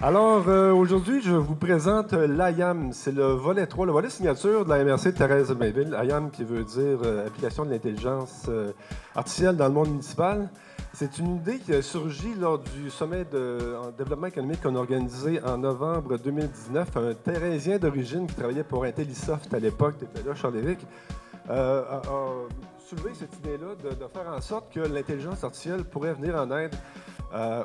Alors, aujourd'hui, je vous présente l'IAM. C'est le volet 3, le volet signature de la MRC de Thérèse Mainville. IAM qui veut dire Application de l'intelligence artificielle dans le monde municipal. C'est une idée qui a surgi lors du sommet en développement économique qu'on a organisé en novembre 2019. Un Thérésien d'origine qui travaillait pour Intellisoft à l'époque, tu étais là, Charles-Éric, a soulevé cette idée-là de faire en sorte que l'intelligence artificielle pourrait venir en aide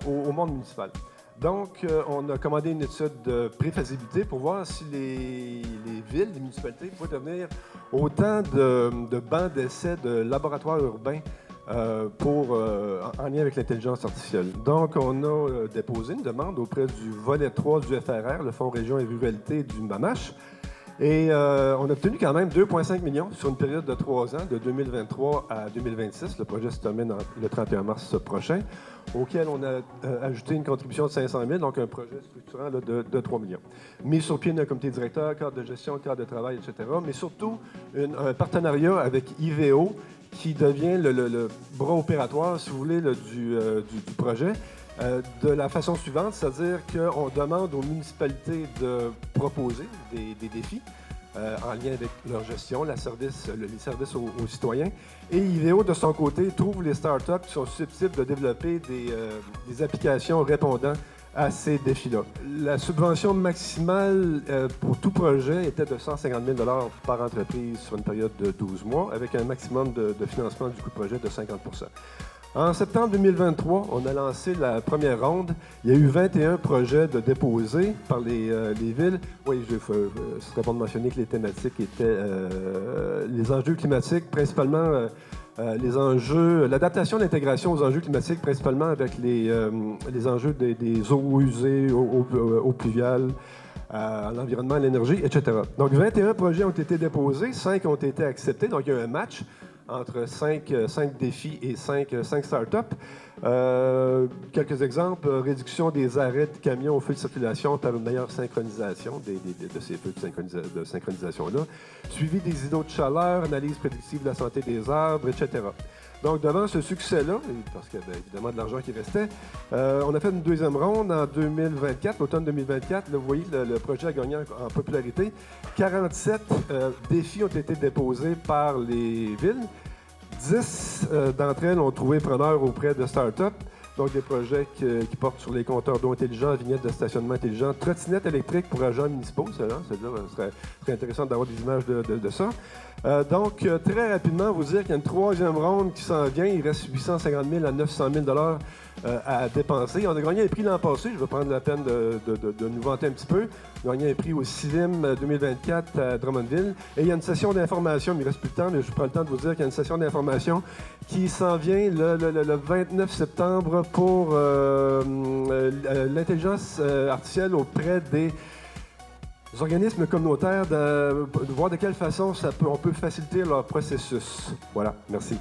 au monde municipal. Donc, on a commandé une étude de préfaisabilité pour voir si les villes, les municipalités pouvaient devenir autant de bancs d'essais, de laboratoires urbains en lien avec l'intelligence artificielle. Donc, on a déposé une demande auprès du volet 3 du FRR, le Fonds Région et Ruralité du MAMACH. Et on a obtenu quand même 2,5 millions sur une période de 3 ans, de 2023 à 2026. Le projet se termine le 31 mars prochain, auquel on a ajouté une contribution de 500 000, donc un projet structurant là, de 3 millions. Mis sur pied un comité directeur, cadre de gestion, cadre de travail, etc. Mais surtout, un partenariat avec IVO, qui devient le bras opératoire, si vous voulez, du projet. De la façon suivante, c'est-à-dire qu'on demande aux municipalités de proposer des défis en lien avec leur gestion, les services aux citoyens. Et IVO, de son côté, trouve les startups qui sont susceptibles de développer des applications répondant à ces défis-là. La subvention maximale pour tout projet était de 150 000 par entreprise sur une période de 12 mois, avec un maximum de financement du coût de projet de 50 En septembre 2023, on a lancé la première ronde. Il y a eu 21 projets de déposés par les villes. Oui, ce serait bon de mentionner que les thématiques étaient les enjeux climatiques, principalement les enjeux, l'adaptation et l'intégration aux enjeux climatiques, principalement avec les enjeux des eaux usées, eaux pluviales, l'environnement, l'énergie, etc. Donc, 21 projets ont été déposés, 5 ont été acceptés, donc il y a un match entre 5 défis et 5 startups. Quelques exemples, réduction des arrêts de camions au feu de circulation par une meilleure synchronisation de ces feux de synchronisation-là. Suivi des îlots de chaleur, analyse prédictive de la santé des arbres, etc. Donc, devant ce succès-là, parce qu'il y avait évidemment de l'argent qui restait, on a fait une deuxième ronde en 2024, l'automne 2024. Là, vous voyez que le projet a gagné en popularité. 47 défis ont été déposés par les villes. 10 d'entre elles ont trouvé preneur auprès de start-up. Donc, des projets qui portent sur les compteurs d'eau intelligents, vignettes de stationnement intelligent, trottinettes électriques pour agents municipaux. Celle-là serait intéressant d'avoir des images de ça. Donc, très rapidement, vous dire qu'il y a une troisième ronde qui s'en vient. Il reste 850 000 à 900 000 à dépenser. On a gagné un prix l'an passé. Je vais prendre la peine de nous vanter un petit peu. On a gagné un prix au CIVIM 2024 à Drummondville. Et il y a une session d'information. Il ne me reste plus de temps, mais je prends le temps de vous dire qu'il y a une session d'information qui s'en vient le 29 septembre pour l'intelligence artificielle auprès des organismes communautaires, de voir de quelle façon on peut faciliter leur processus. Voilà, merci.